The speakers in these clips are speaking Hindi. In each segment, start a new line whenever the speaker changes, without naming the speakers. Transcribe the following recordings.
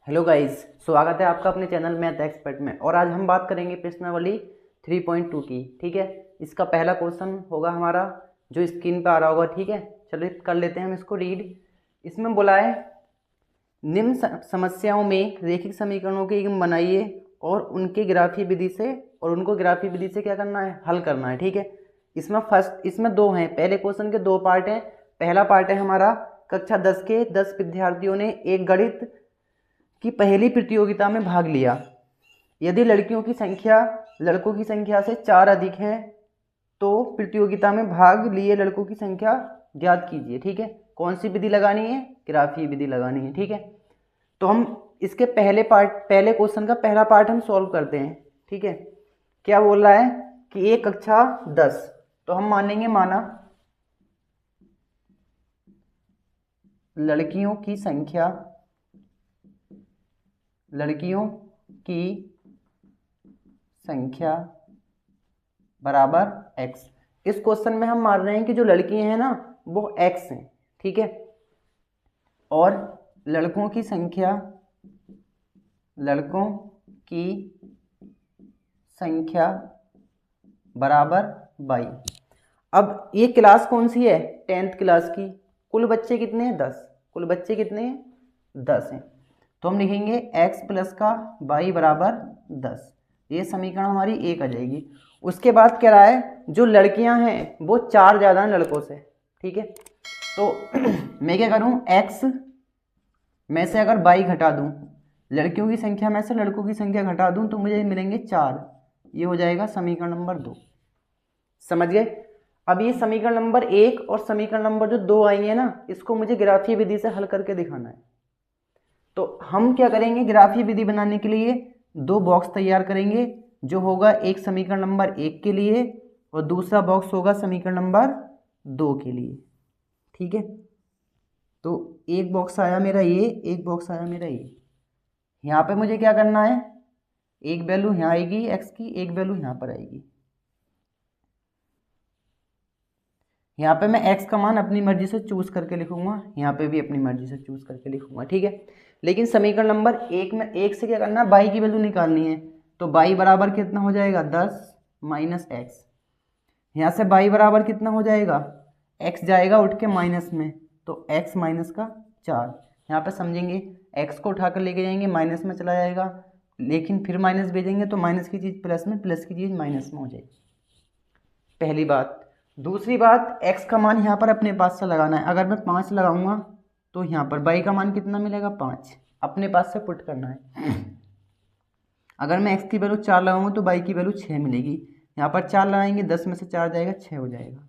हेलो गाइस, स्वागत है आपका अपने चैनल मैथ एक्सपर्ट में। और आज हम बात करेंगे प्रश्नावली 3.2 की। ठीक है, इसका पहला क्वेश्चन होगा हमारा जो स्क्रीन पे आ रहा होगा। ठीक है, चलिए कर लेते हैं हम इसको रीड। इसमें बोला है निम्न समस्याओं में रैखिक समीकरणों के योग बनाइए और उनको ग्राफीय विधि से क्या करना है, हल करना है। ठीक है, इसमें दो हैं, पहले क्वेश्चन के दो पार्ट हैं। पहला पार्ट है हमारा कक्षा 10 के 10 विद्यार्थियों ने एक गणित की पहली प्रतियोगिता में भाग लिया। यदि लड़कियों की संख्या लड़कों की संख्या से 4 अधिक है तो प्रतियोगिता में भाग लिए लड़कों की संख्या ज्ञात कीजिए। ठीक है, कौन सी विधि लगानी है, ग्राफीय विधि लगानी है। ठीक है, तो हम इसके पहले क्वेश्चन का पहला पार्ट हम सॉल्व करते हैं। ठीक है, क्या बोल रहा है कि एक कक्षा 10, तो हम मानेंगे माना लड़कियों की संख्या बराबर x। इस क्वेश्चन में हम मान रहे हैं कि जो लड़कियां हैं ना वो x हैं। ठीक है, और लड़कों की संख्या बराबर y। अब ये क्लास कौन सी है, 10th क्लास की। कुल बच्चे कितने हैं, 10 हैं। तो हम लिखेंगे x प्लस का y बराबर 10। ये समीकरण हमारी एक आ जाएगी। उसके बाद कह रहा है जो लड़कियां हैं वो 4 ज़्यादा हैं लड़कों से। ठीक है, तो मैं क्या करूं, x में से अगर y घटा दूं, लड़कियों की संख्या में से लड़कों की संख्या घटा दूं तो मुझे मिलेंगे 4। ये हो जाएगा समीकरण नंबर 2। समझ गए। अब ये समीकरण नंबर 1 और समीकरण नंबर जो 2 आई है ना, इसको मुझे ग्राफीय विधि से हल करके दिखाना है। तो हम क्या करेंगे, ग्राफीय विधि बनाने के लिए दो बॉक्स तैयार करेंगे। जो होगा एक समीकरण नंबर 1 के लिए और दूसरा बॉक्स होगा समीकरण नंबर 2 के लिए। ठीक है, तो एक बॉक्स आया मेरा ये, एक बॉक्स आया मेरा ये। यहाँ पे मुझे क्या करना है, एक वैल्यू यहाँ आएगी x की, एक वैल्यू यहाँ पर आएगी। यहाँ पे मैं x का मान अपनी मर्जी से चूज करके लिखूंगा, यहाँ पे भी अपनी मर्जी से चूज करके लिखूंगा। ठीक है, लेकिन समीकरण नंबर 1 में 1 से क्या करना है, y की वैल्यू निकालनी है। तो y बराबर कितना हो जाएगा, 10 माइनस एक्स। यहाँ से y बराबर कितना हो जाएगा, x जाएगा उठ के माइनस में, तो x माइनस का 4। यहाँ पे समझेंगे, x को उठाकर लेके जाएंगे माइनस में चला जाएगा, लेकिन फिर माइनस भेजेंगे तो माइनस की चीज़ प्लस में, प्लस की चीज़ माइनस में हो जाएगी। पहली बात। दूसरी बात, x का मान यहाँ पर अपने पास से लगाना है। अगर मैं 5 लगाऊंगा तो यहाँ पर y का मान कितना मिलेगा, 5। अपने पास से पुट करना है। अगर मैं x की वैल्यू 4 लगाऊंगा तो y की वैल्यू 6 मिलेगी। यहाँ पर 4 लगाएंगे, 10 में से 4 जाएगा, 6 हो जाएगा।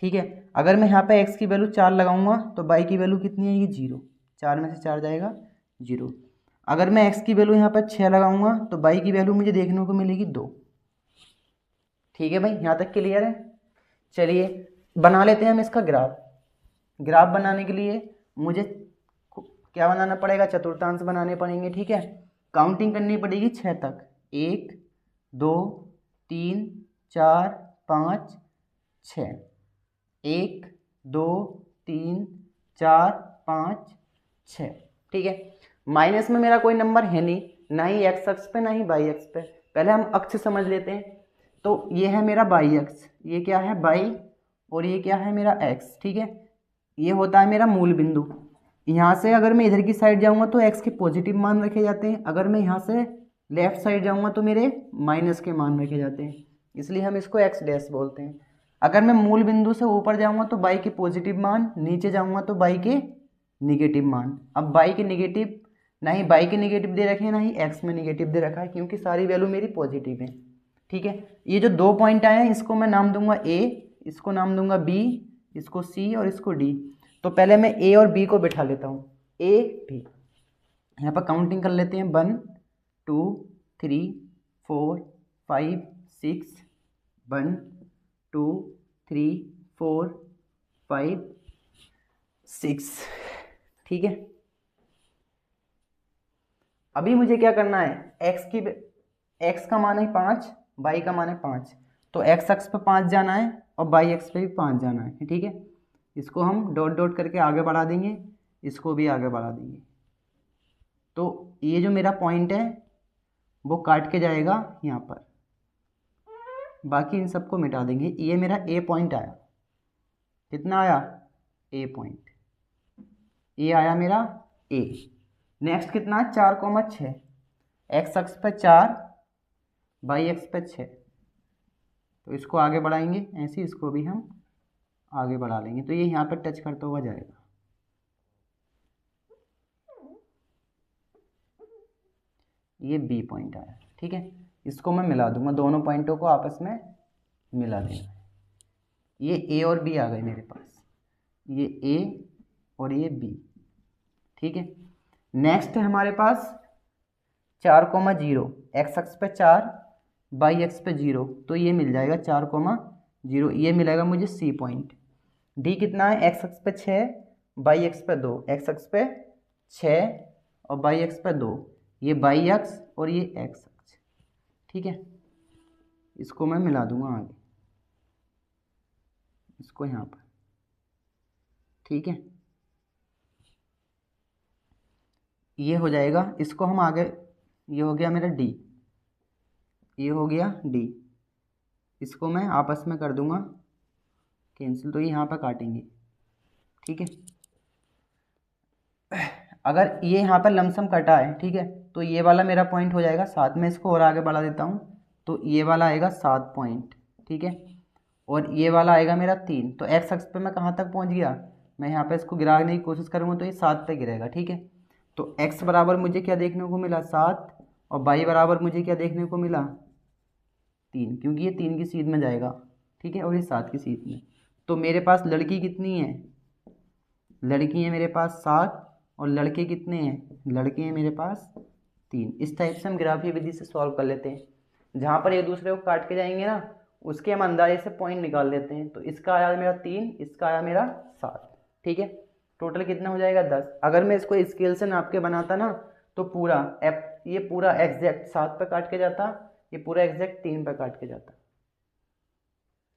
ठीक है, अगर मैं यहाँ पे x की वैल्यू 4 लगाऊंगा तो y की वैल्यू कितनी आएगी, 0। 4 में से 4 जाएगा, 0। अगर मैं x की वैल्यू यहाँ पर 6 लगाऊंगा तो y की वैल्यू मुझे देखने को मिलेगी 2। ठीक है भाई, यहाँ तक क्लियर है। चलिए बना लेते हैं हम इसका ग्राफ बनाने के लिए मुझे क्या बनाना पड़ेगा, चतुर्थांश बनाने पड़ेंगे। ठीक है, काउंटिंग करनी पड़ेगी 6 तक। 1 2 3 4 5 6। 1 2 3 4 5 6। ठीक है, माइनस में मेरा कोई नंबर है नहीं, ना ही x अक्ष पे ना ही y अक्ष पे। पहले हम अक्ष समझ लेते हैं। तो ये है मेरा y अक्ष, ये क्या है y, और ये क्या है मेरा x। ठीक है, ये होता है मेरा मूल बिंदु। यहाँ से अगर मैं इधर की साइड जाऊँगा तो x के पॉजिटिव मान रखे जाते हैं, अगर मैं यहाँ से लेफ्ट साइड जाऊँगा तो मेरे माइनस के मान रखे जाते हैं, इसलिए हम इसको x डैश बोलते हैं। अगर मैं मूल बिंदु से ऊपर जाऊँगा तो y के पॉजिटिव मान, नीचे जाऊँगा तो y के निगेटिव मान। अब y के निगेटिव, ना ही y के निगेटिव दे रखे हैं ना ही x में निगेटिव दे रखा है, क्योंकि सारी वैल्यू मेरी पॉजिटिव है। ठीक है, ये जो 2 पॉइंट आए हैं इसको मैं नाम दूंगा a, इसको नाम दूंगा b, इसको c और इसको d। तो पहले मैं a और b को बिठा लेता हूँ, a b। यहाँ पर काउंटिंग कर लेते हैं, 1 2 3 4 5 6। 1 2 3 4 5 6। ठीक है, अभी मुझे क्या करना है, x का मान है 5, y का मान है 5, तो x अक्ष पे 5 जाना है और y अक्ष पे भी 5 जाना है। ठीक है, इसको हम डॉट डॉट करके आगे बढ़ा देंगे, इसको भी आगे बढ़ा देंगे। तो ये जो मेरा पॉइंट है वो काट के जाएगा यहाँ पर, बाकी इन सबको मिटा देंगे। ये मेरा ए पॉइंट आया, कितना आया, ए पॉइंट, ये आया मेरा ए। नेक्स्ट कितना है, 4,6, एक्स अक्ष पे 4, वाई अक्ष पे 6, तो इसको आगे बढ़ाएंगे ऐसे, इसको भी हम आगे बढ़ा लेंगे, तो ये यहाँ पर टच करता हुआ जाएगा। ये बी पॉइंट आया, ठीक है। इसको मैं मिला दूंगा, दोनों पॉइंटों को आपस में मिला देना। ये ए और बी आ गए मेरे पास, ये ए और ये बी, ठीक है। नेक्स्ट है हमारे पास 4,0, एक्स अक्ष पे 4, वाई अक्ष पे 0, तो ये मिल जाएगा 4,0, ये मिलेगा मुझे सी पॉइंट। डी कितना है, एक्स अक्ष पे 6, वाई अक्ष पे 2, एक्स अक्ष पे 6 और वाई अक्ष पे 2, ये वाई अक्ष और ये एक्स अक्ष, ठीक है। इसको मैं मिला दूंगा आगे, इसको यहाँ पर, ठीक है। ये हो जाएगा, इसको हम आगे, ये हो गया मेरा डी, ये हो गया डी, इसको मैं आपस में कर दूंगा कैंसिल, तो ये यहाँ पर काटेंगे, ठीक है। अगर ये यहाँ पर लमसम कटा है, ठीक है, तो ये वाला मेरा पॉइंट हो जाएगा 7 में, इसको और आगे बढ़ा देता हूँ, तो ये वाला आएगा 7 पॉइंट, ठीक है। और ये वाला आएगा मेरा 3, तो एक्स अक्ष पे मैं कहाँ तक पहुँच गया, मैं यहाँ पे इसको गिराने की कोशिश करूँगा तो ये 7 पे गिरेगा, ठीक है। तो x बराबर मुझे क्या देखने को मिला, 7, और y बराबर मुझे क्या देखने को मिला, 3, क्योंकि ये 3 की सीध में जाएगा, ठीक है, और ये 7 की सीध में। तो मेरे पास लड़की कितनी है, लड़की है मेरे पास 7, और लड़के कितने हैं, लड़के हैं मेरे पास 3। इस टाइप से हम ग्राफीय विधि से सॉल्व कर लेते हैं, जहाँ पर एक दूसरे को काट के जाएंगे ना, उसके हम अंदाजे से पॉइंट निकाल लेते हैं। तो इसका आया मेरा 3, इसका आया मेरा 7, ठीक है। टोटल कितना हो जाएगा, 10। अगर मैं इसको स्केल से नाप के बनाता ना, तो पूरा ये पूरा एग्जैक्ट 7 पे काट के जाता, ये पूरा एग्जैक्ट 3 पे काट के जाता,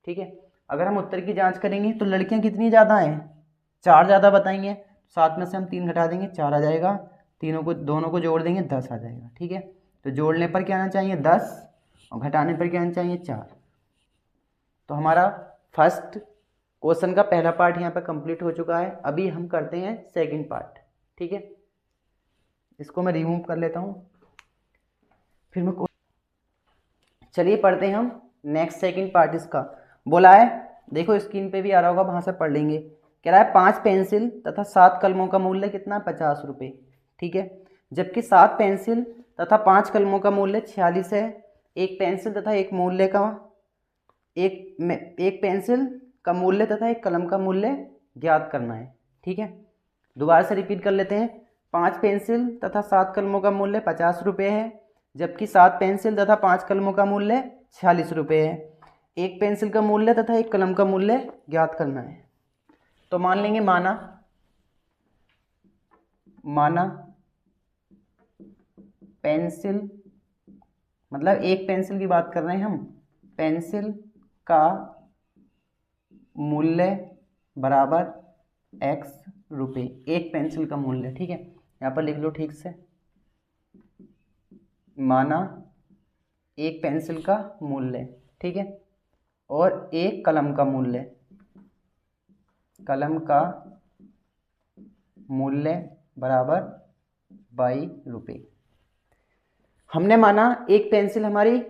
ठीक है। अगर हम उत्तर की जांच करेंगे तो लड़कियां कितनी ज़्यादा हैं, 4 ज़्यादा बताएंगे, 7 में से हम 3 घटा देंगे, 4 आ जाएगा, तीनों को दोनों को जोड़ देंगे 10 आ जाएगा, ठीक है। तो जोड़ने पर क्या आना चाहिए, 10, और घटाने पर क्या आना चाहिए, 4। तो हमारा फर्स्ट क्वेश्चन का पहला पार्ट यहाँ पे कंप्लीट हो चुका है। अभी हम करते हैं सेकंड पार्ट, ठीक है। इसको मैं रिमूव कर लेता हूँ, फिर मैं चलिए पढ़ते हैं हम नेक्स्ट सेकंड पार्ट। इसका बोला है, देखो स्क्रीन पे भी आ रहा होगा, वहाँ से पढ़ लेंगे। कह रहा है 5 पेंसिल तथा 7 कलमों का मूल्य कितना, 50 रुपये, ठीक है। जबकि 7 पेंसिल तथा 5 कलमों का मूल्य 46 है। एक पेंसिल तथा एक मूल्य का एक पेंसिल का मूल्य तथा एक कलम का मूल्य ज्ञात करना है, ठीक है। दोबारा से रिपीट कर लेते हैं। 5 पेंसिल तथा 7 कलमों का मूल्य 50 रुपये है, जबकि 7 पेंसिल तथा 5 कलमों का मूल्य 46 रुपये है। एक पेंसिल का मूल्य तथा एक कलम का मूल्य ज्ञात करना है। तो मान लेंगे, माना पेंसिल, मतलब एक पेंसिल की बात कर रहे हैं हम, पेंसिल का मूल्य बराबर x रुपये, एक पेंसिल का मूल्य, ठीक है। यहाँ पर लिख लो ठीक से, माना एक पेंसिल का मूल्य, ठीक है, और एक कलम का मूल्य, कलम का मूल्य बराबर 22 रुपये। हमने माना एक पेंसिल हमारी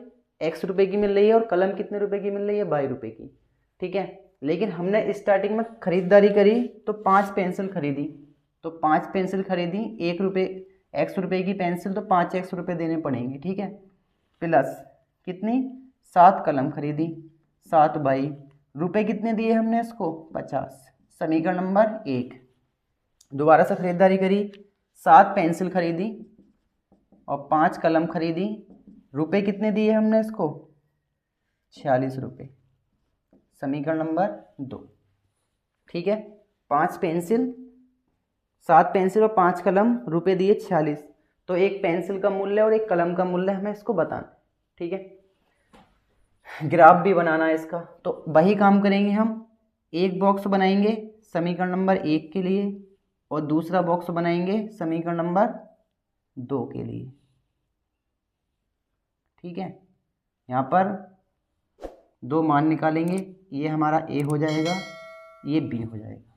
x रुपये की मिल रही है और कलम कितने रुपए की मिल रही है, 22 रुपये की, ठीक है। लेकिन हमने स्टार्टिंग में खरीदारी करी तो 5 पेंसिल खरीदी, तो 5 पेंसिल खरीदी, x रुपये की पेंसिल, तो 5x रुपये देने पड़ेंगे, ठीक है। प्लस कितनी, 7 कलम खरीदी, 7 बाई रुपये कितने दिए हमने इसको, 50। समीकरण नंबर 1। दोबारा से खरीदारी करी, 7 पेंसिल खरीदी और 5 कलम खरीदी, रुपए कितने दिए हमने इसको, 46 रुपये। समीकरण नंबर 2, ठीक है। 5 पेंसिल, 7 पेंसिल और 5 कलम, रुपए दिए 46, तो एक पेंसिल का मूल्य और एक कलम का मूल्य हमें इसको बताना, ठीक है। ग्राफ भी बनाना है इसका, तो वही काम करेंगे हम। एक बॉक्स बनाएंगे समीकरण नंबर 1 के लिए और दूसरा बॉक्स बनाएंगे समीकरण नंबर 2 के लिए। ठीक है, यहाँ पर 2 मान निकालेंगे, ये हमारा ए हो जाएगा, ये बी हो जाएगा।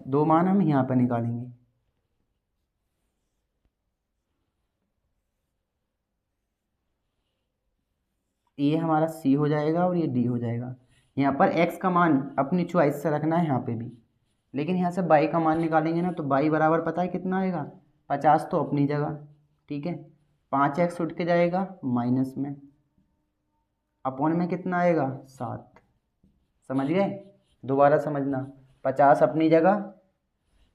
2 मान हम यहाँ पर निकालेंगे, ये हमारा सी हो जाएगा और ये डी हो जाएगा। यहाँ पर एक्स का मान अपनी चॉइस से रखना है यहाँ पे भी, लेकिन यहाँ से बाई का मान निकालेंगे ना, तो बाई बराबर पता है कितना आएगा, 50 तो अपनी जगह। ठीक है, 5x उठ के जाएगा माइनस में, अपॉन में कितना आएगा 7। समझ गए, दोबारा समझना, 50 अपनी जगह,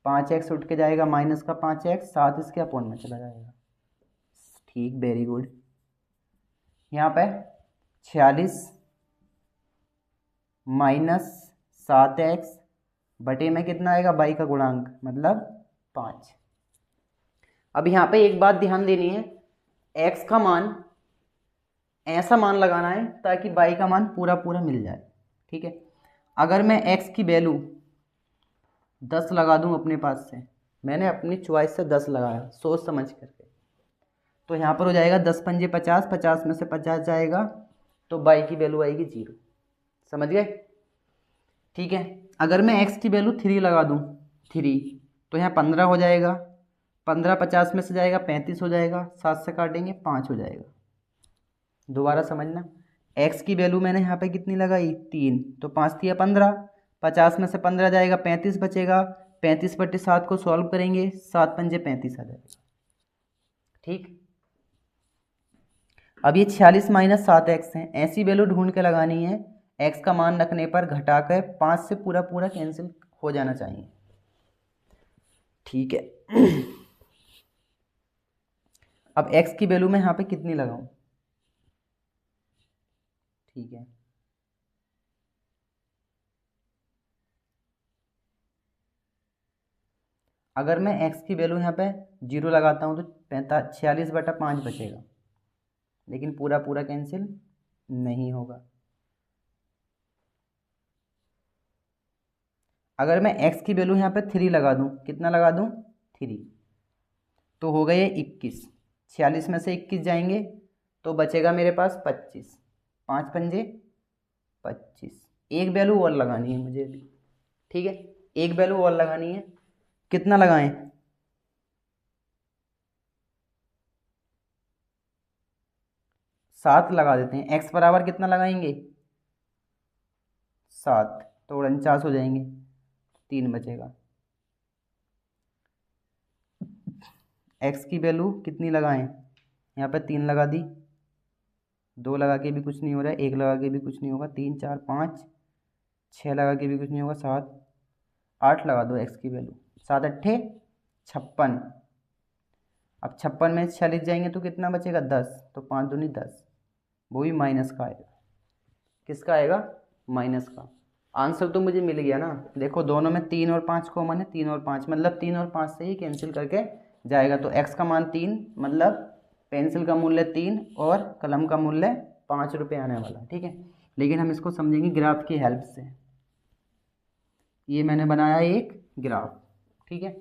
5x उठ के जाएगा माइनस का 5x, 7 इसके अपॉन में चला जाएगा। ठीक, वेरी गुड। यहाँ पे 46 माइनस 7x बटे में कितना आएगा, बाई का गुणांक मतलब 5। अब यहाँ पे एक बात ध्यान देनी है, x का मान ऐसा मान लगाना है ताकि बाई का मान पूरा पूरा मिल जाए। ठीक है, अगर मैं x की वैल्यू 10 लगा दूं अपने पास से, मैंने अपनी चॉइस से 10 लगाया सोच समझ करके, तो यहाँ पर हो जाएगा 10 पंजे 50, 50 में से 50 जाएगा तो बाई की वैल्यू आएगी 0। समझ गए। ठीक है, अगर मैं x की वैल्यू 3 लगा दूं, 3, तो यहाँ 15 हो जाएगा, 15 50 में से जाएगा 35 हो जाएगा, 7 से काटेंगे 5 हो जाएगा। दोबारा समझना, x की वैल्यू मैंने यहाँ पे कितनी लगाई 3, तो 5 दिया 15, 50 में से 15 जाएगा 35 बचेगा, 35 बटे 7 को सॉल्व करेंगे, 7 पंजे 35 आ जाएगा। ठीक, अब ये 46 माइनस 7x है, ऐसी वैल्यू ढूंढ के लगानी है x का मान रखने पर घटाकर 5 से पूरा पूरा कैंसिल हो जाना चाहिए। ठीक है, अब x की वैल्यू मैं यहाँ पे कितनी लगाऊं। ठीक है, अगर मैं x की वैल्यू यहाँ पे 0 लगाता हूँ तो 46 बटा 5 बचेगा, लेकिन पूरा पूरा कैंसिल नहीं होगा। अगर मैं x की वैल्यू यहाँ पे 3 लगा दूँ, कितना लगा दूँ 3, तो हो गए 21, 46 में से 21 जाएंगे तो बचेगा मेरे पास 25, 5 पंजे 25। एक वैल्यू और लगानी है मुझे अभी। ठीक है, एक वैल्यू और लगानी है, कितना लगाएं 7 लगा देते हैं। x बराबर कितना लगाएंगे 7, तो 49 हो जाएंगे, 3 बचेगा। x की वैल्यू कितनी लगाएं, यहाँ पे 3 लगा दी, 2 लगा के भी कुछ नहीं हो रहा है, 1 लगा के भी कुछ नहीं होगा, 3 4 5 6 लगा के भी कुछ नहीं होगा, 7 8 लगा दो x की वैल्यू, 7 अट्ठे 56। अब 56 में 46 जाएंगे तो कितना बचेगा 10, तो 5 दूनी 10, वो भी माइनस का आएगा। किसका आएगा, माइनस का। आंसर तो मुझे मिल गया ना, देखो दोनों में 3 और 5 कॉमन है, 3 और 5 मतलब 3 और 5 से ही कैंसिल करके जाएगा, तो x का मान 3 मतलब पेंसिल का मूल्य 3 और कलम का मूल्य 5 रुपये आने वाला। ठीक है, लेकिन हम इसको समझेंगे ग्राफ की हेल्प से। ये मैंने बनाया एक ग्राफ। ठीक है,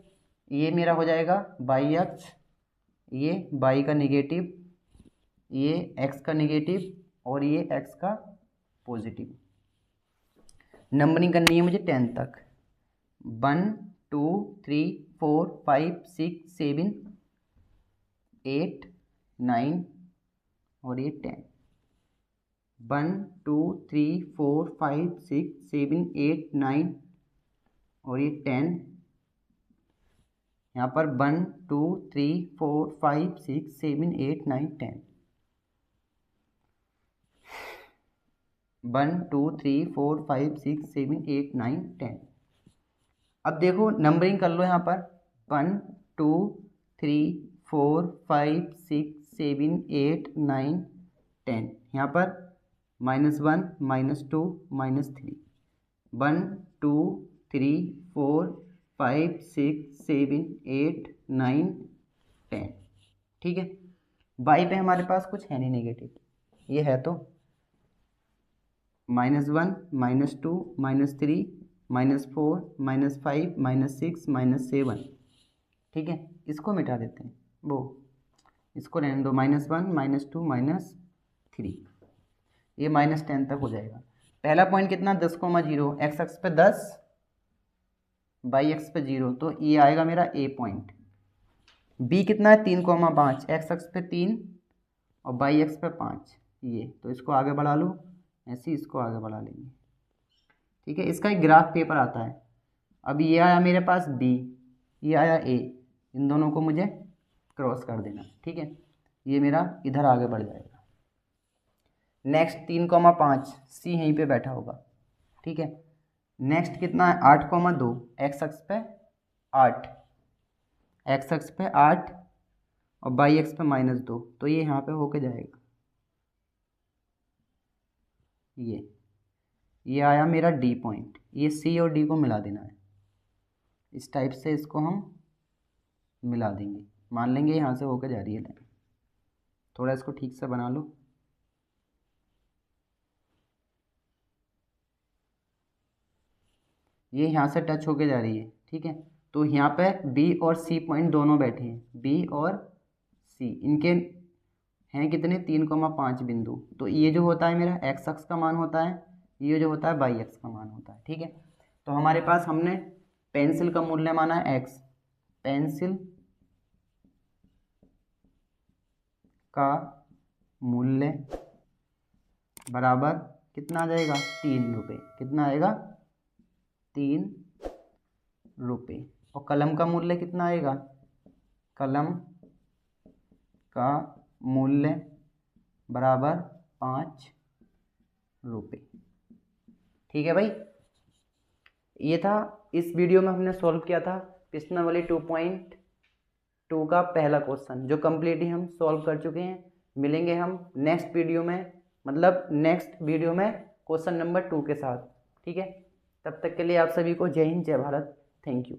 ये मेरा हो जाएगा बाई अक्ष, ये बाई का निगेटिव, ये x का निगेटिव और ये x का पॉजिटिव। नंबरिंग करनी है मुझे 10 तक, 1 2 3 4 5 6 7 8 9 और ये 10। 1 2 3 4 5 6 7 8 9 और ये 10। यहाँ पर 1 2 3 4 5 6 7 8 9 10। 1 2 3 4 5 6 7 8 9 10। अब देखो नंबरिंग कर लो यहाँ पर 1 2 3 4 5 6 7 8 9 10। यहाँ पर -1 -2 -3, 1 2 3 4 5 6 7 8 9 10। ठीक है, बाई पे हमारे पास कुछ है नहीं नेगेटिव, ये है तो -1 -2 -3 -4 -5 -6 -7। ठीक है, इसको मिटा देते हैं, वो इसको रहने दो, -1 -2 -3, ये -10 तक हो जाएगा। पहला पॉइंट कितना 10,0, एक्स एक्स पे 10, वाई एक्स पे 0, तो ये आएगा मेरा ए पॉइंट। बी कितना है 3,5, एक्स एक्स पे 3 और वाई एक्स पे 5, ये तो इसको आगे बढ़ा लो, ऐसे ही इसको आगे बढ़ा लेंगे। ठीक है, इसका एक ग्राफ पेपर आता है। अब ये आया मेरे पास बी, ये आया ए, इन दोनों को मुझे क्रॉस कर देना। ठीक है, ये मेरा इधर आगे बढ़ जाएगा। नेक्स्ट 3,5, सी यहीं पे बैठा होगा। ठीक है, नेक्स्ट कितना है 8,2, एक्स एक्स पे 8, एक्स एक्स पे 8 और वाई एक्स पे -2, तो ये यहाँ पे होके जाएगा। ये आया मेरा डी पॉइंट, ये सी और डी को मिला देना है। इस टाइप से इसको हम मिला देंगे, मान लेंगे यहाँ से होकर जा रही है लाइन। थोड़ा इसको ठीक से बना लो। ये यहाँ से टच होके जा रही है। ठीक है, तो यहाँ पे बी और सी पॉइंट दोनों बैठे हैं, बी और सी, इनके हैं कितने 3,5 बिंदु। तो ये जो होता है मेरा एक्स एक्स का मान होता है, ये जो होता है वाई एक्स का मान होता है। ठीक है, तो हमारे पास हमने पेंसिल का मूल्य माना है एक्स, पेंसिल का मूल्य बराबर कितना आ जाएगा 3 रुपये, कितना आएगा 3 रुपये। और कलम का मूल्य कितना आएगा, कलम का मूल्य बराबर 5 रुपये। ठीक है भाई, ये था इस वीडियो में हमने सॉल्व किया था प्रश्नावली 2.2 का पहला क्वेश्चन, जो कम्प्लीटली हम सॉल्व कर चुके हैं। मिलेंगे हम नेक्स्ट वीडियो में, मतलब नेक्स्ट वीडियो में क्वेश्चन नंबर 2 के साथ। ठीक है, तब तक के लिए आप सभी को जय हिंद, जय भारत, थैंक यू।